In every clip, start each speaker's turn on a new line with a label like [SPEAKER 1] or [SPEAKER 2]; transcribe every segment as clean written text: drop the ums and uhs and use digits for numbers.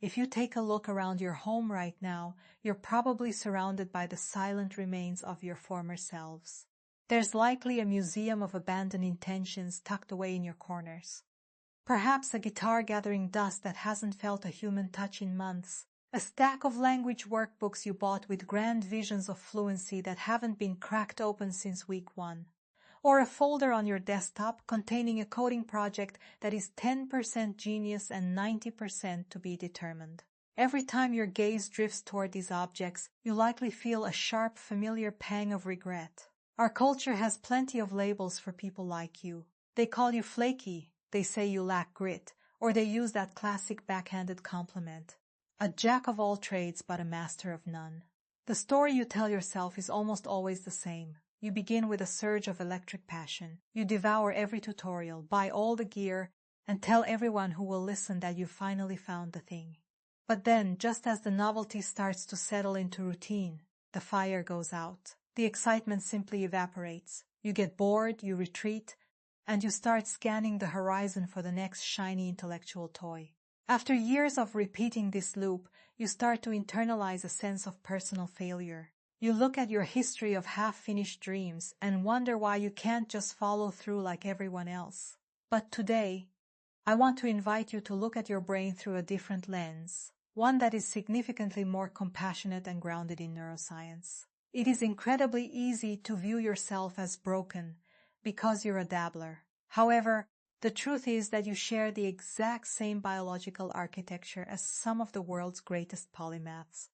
[SPEAKER 1] If you take a look around your home right now, you're probably surrounded by the silent remains of your former selves. There's likely a museum of abandoned intentions tucked away in your corners. Perhaps a guitar gathering dust that hasn't felt a human touch in months. A stack of language workbooks you bought with grand visions of fluency that haven't been cracked open since week 1. Or a folder on your desktop containing a coding project that is 10% genius and 90% to be determined. Every time your gaze drifts toward these objects, you likely feel a sharp, familiar pang of regret. Our culture has plenty of labels for people like you. They call you flaky, they say you lack grit, or they use that classic backhanded compliment. A jack of all trades but a master of none. The story you tell yourself is almost always the same. You begin with a surge of electric passion. You devour every tutorial, buy all the gear, and tell everyone who will listen that you finally found the thing. But then, just as the novelty starts to settle into routine, the fire goes out. The excitement simply evaporates. You get bored, you retreat, and you start scanning the horizon for the next shiny intellectual toy. After years of repeating this loop, you start to internalize a sense of personal failure. You look at your history of half-finished dreams and wonder why you can't just follow through like everyone else. But today, I want to invite you to look at your brain through a different lens, one that is significantly more compassionate and grounded in neuroscience. It is incredibly easy to view yourself as broken because you're a dabbler. However, the truth is that you share the exact same biological architecture as some of the world's greatest polymaths.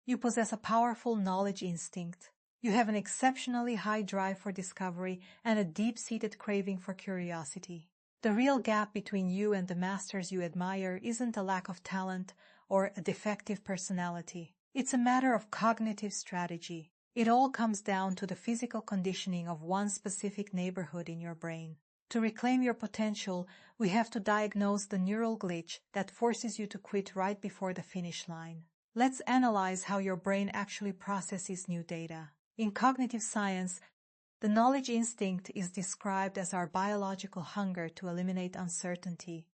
[SPEAKER 1] You possess a powerful knowledge instinct. You have an exceptionally high drive for discovery and a deep-seated craving for curiosity. The real gap between you and the masters you admire isn't a lack of talent or a defective personality. It's a matter of cognitive strategy. It all comes down to the physical conditioning of one specific neighborhood in your brain. To reclaim your potential, we have to diagnose the neural glitch that forces you to quit right before the finish line. Let's analyze how your brain actually processes new data. In cognitive science, the knowledge instinct is described as our biological hunger to eliminate uncertainty.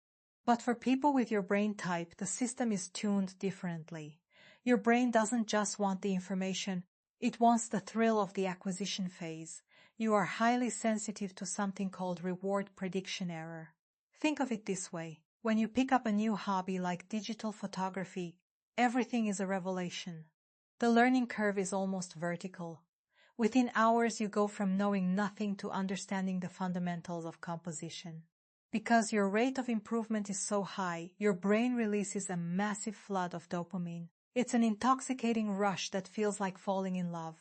[SPEAKER 1] But for people with your brain type, the system is tuned differently. Your brain doesn't just want the information, it wants the thrill of the acquisition phase. You are highly sensitive to something called reward prediction error. Think of it this way. When you pick up a new hobby like digital photography, everything is a revelation. The learning curve is almost vertical. Within hours, you go from knowing nothing to understanding the fundamentals of composition. Because your rate of improvement is so high, your brain releases a massive flood of dopamine. It's an intoxicating rush that feels like falling in love.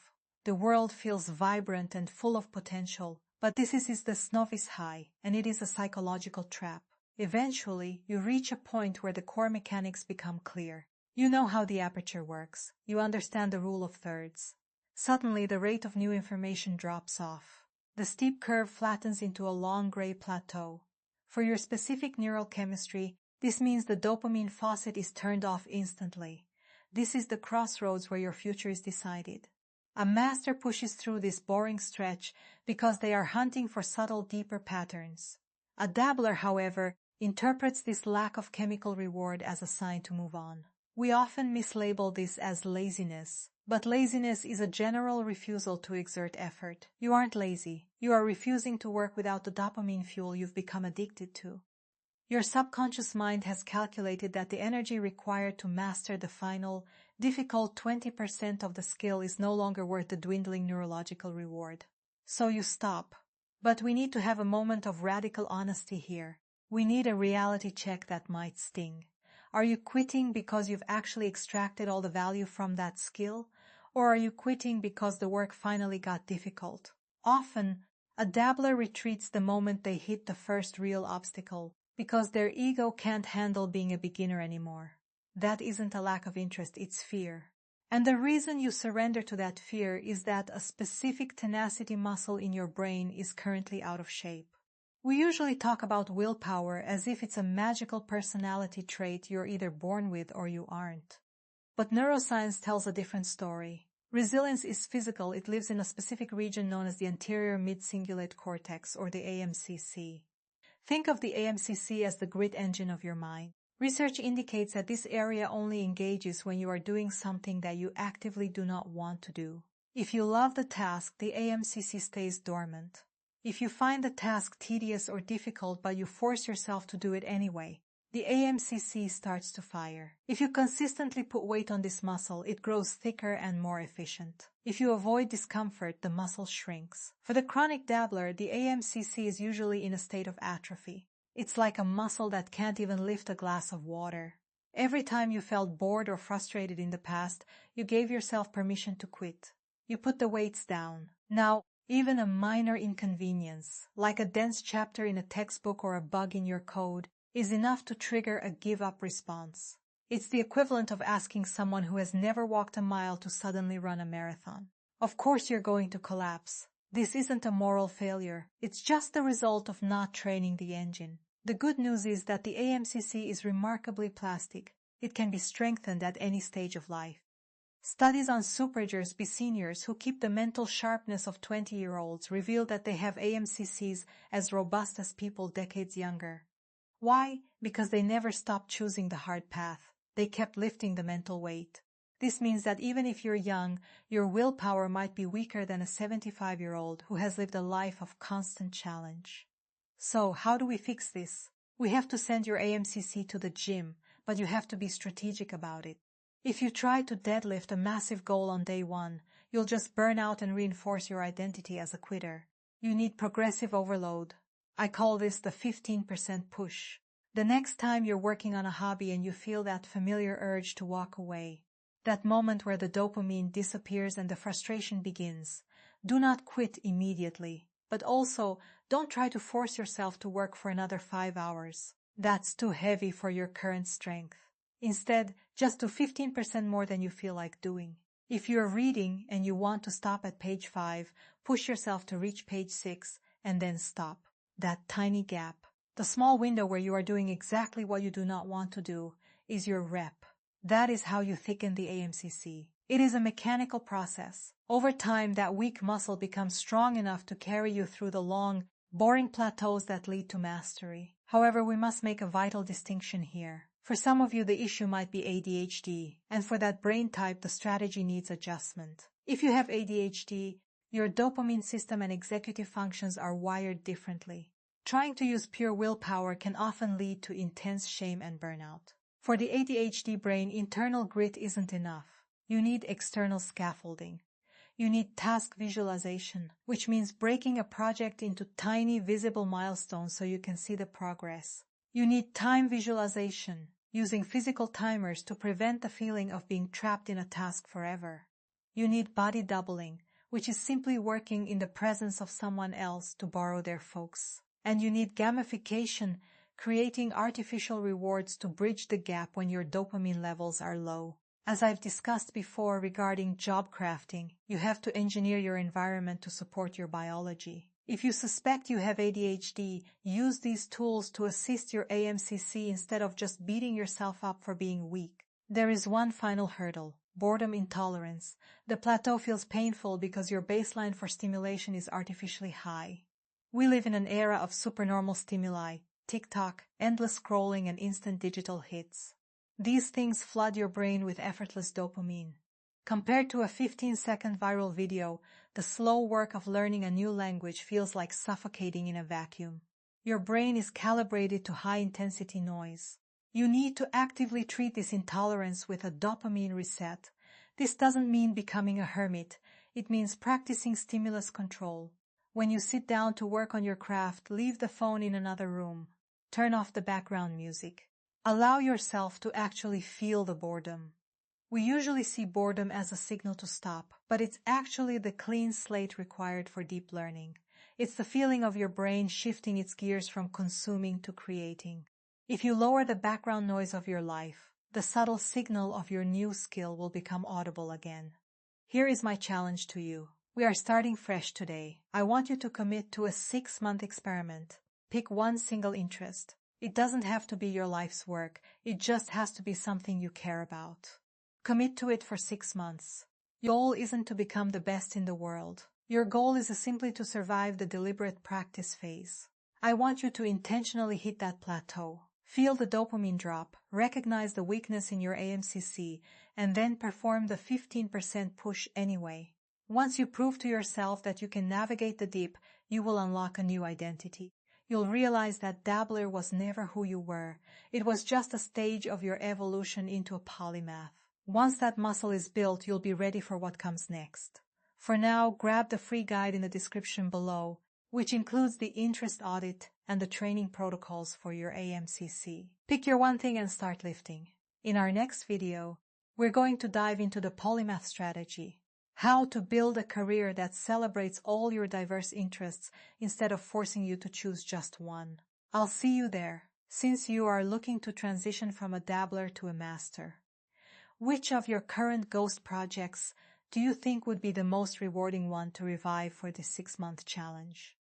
[SPEAKER 1] The world feels vibrant and full of potential, but this is the Novice High, and it is a psychological trap. Eventually, you reach a point where the core mechanics become clear. You know how the aperture works. You understand the rule of thirds. Suddenly, the rate of new information drops off. The steep curve flattens into a long gray plateau. For your specific neural chemistry, this means the dopamine faucet is turned off instantly. This is the crossroads where your future is decided. A master pushes through this boring stretch because they are hunting for subtle, deeper patterns. A dabbler, however, interprets this lack of chemical reward as a sign to move on. We often mislabel this as laziness, but laziness is a general refusal to exert effort. You aren't lazy. You are refusing to work without the dopamine fuel you've become addicted to. Your subconscious mind has calculated that the energy required to master the final, difficult 20% of the skill is no longer worth the dwindling neurological reward. So you stop. But we need to have a moment of radical honesty here. We need a reality check that might sting. Are you quitting because you've actually extracted all the value from that skill? Or are you quitting because the work finally got difficult? Often, a dabbler retreats the moment they hit the first real obstacle, because their ego can't handle being a beginner anymore. That isn't a lack of interest, it's fear. And the reason you surrender to that fear is that a specific tenacity muscle in your brain is currently out of shape. We usually talk about willpower as if it's a magical personality trait you're either born with or you aren't. But neuroscience tells a different story. Resilience is physical. It lives in a specific region known as the anterior mid-cingulate cortex, or the aMCC. Think of the aMCC as the grit engine of your mind. Research indicates that this area only engages when you are doing something that you actively do not want to do. If you love the task, the aMCC stays dormant. If you find the task tedious or difficult but you force yourself to do it anyway, the aMCC starts to fire. If you consistently put weight on this muscle, it grows thicker and more efficient. If you avoid discomfort, the muscle shrinks. For the chronic dabbler, the aMCC is usually in a state of atrophy. It's like a muscle that can't even lift a glass of water. Every time you felt bored or frustrated in the past, you gave yourself permission to quit. You put the weights down. Now, even a minor inconvenience, like a dense chapter in a textbook or a bug in your code, is enough to trigger a give-up response. It's the equivalent of asking someone who has never walked a mile to suddenly run a marathon. Of course you're going to collapse. This isn't a moral failure. It's just the result of not training the engine. The good news is that the aMCC is remarkably plastic. It can be strengthened at any stage of life. Studies on superagers be seniors who keep the mental sharpness of 20-year-olds reveal that they have aMCCs as robust as people decades younger. Why? Because they never stopped choosing the hard path. They kept lifting the mental weight. This means that even if you're young, your willpower might be weaker than a 75-year-old who has lived a life of constant challenge. So, how do we fix this? We have to send your aMCC to the gym, but you have to be strategic about it. If you try to deadlift a massive goal on day one, you'll just burn out and reinforce your identity as a quitter. You need progressive overload. I call this the 15% push. The next time you're working on a hobby and you feel that familiar urge to walk away, that moment where the dopamine disappears and the frustration begins, do not quit immediately. But also, don't try to force yourself to work for another 5 hours. That's too heavy for your current strength. Instead, just do 15% more than you feel like doing. If you're reading and you want to stop at page 5, push yourself to reach page 6 and then stop. That tiny gap, the small window where you are doing exactly what you do not want to do, is your rep. That is how you thicken the aMCC. It is a mechanical process. Over time, that weak muscle becomes strong enough to carry you through the long, boring plateaus that lead to mastery. However, we must make a vital distinction here. For some of you, the issue might be ADHD, and for that brain type, the strategy needs adjustment. If you have ADHD, your dopamine system and executive functions are wired differently. Trying to use pure willpower can often lead to intense shame and burnout. For the ADHD brain, internal grit isn't enough. You need external scaffolding. You need task visualization, which means breaking a project into tiny, visible milestones so you can see the progress. You need time visualization, using physical timers to prevent the feeling of being trapped in a task forever. You need body doubling, which is simply working in the presence of someone else, to borrow their folks. And you need gamification, creating artificial rewards to bridge the gap when your dopamine levels are low. As I've discussed before regarding job crafting, you have to engineer your environment to support your biology. If you suspect you have ADHD, use these tools to assist your aMCC instead of just beating yourself up for being weak. There is one final hurdle: boredom intolerance. The plateau feels painful because your baseline for stimulation is artificially high. We live in an era of supernormal stimuli, TikTok, endless scrolling, and instant digital hits. These things flood your brain with effortless dopamine. Compared to a 15-second viral video, the slow work of learning a new language feels like suffocating in a vacuum. Your brain is calibrated to high-intensity noise. You need to actively treat this intolerance with a dopamine reset. This doesn't mean becoming a hermit. It means practicing stimulus control. When you sit down to work on your craft, leave the phone in another room. Turn off the background music. Allow yourself to actually feel the boredom. We usually see boredom as a signal to stop, but it's actually the clean slate required for deep learning. It's the feeling of your brain shifting its gears from consuming to creating. If you lower the background noise of your life, the subtle signal of your new skill will become audible again. Here is my challenge to you. We are starting fresh today. I want you to commit to a 6-month experiment. Pick one single interest. It doesn't have to be your life's work. It just has to be something you care about. Commit to it for 6 months. Your goal isn't to become the best in the world. Your goal is simply to survive the deliberate practice phase. I want you to intentionally hit that plateau. Feel the dopamine drop, recognize the weakness in your aMCC, and then perform the 15% push anyway. Once you prove to yourself that you can navigate the deep, you will unlock a new identity. You'll realize that Dabbler was never who you were. It was just a stage of your evolution into a polymath. Once that muscle is built, you'll be ready for what comes next. For now, grab the free guide in the description below, which includes the interest audit and the training protocols for your aMCC. Pick your one thing and start lifting. In our next video, we're going to dive into the Polymath strategy, how to build a career that celebrates all your diverse interests instead of forcing you to choose just one. I'll see you there, since you are looking to transition from a dabbler to a master. Which of your current ghost projects do you think would be the most rewarding one to revive for this 6-month challenge?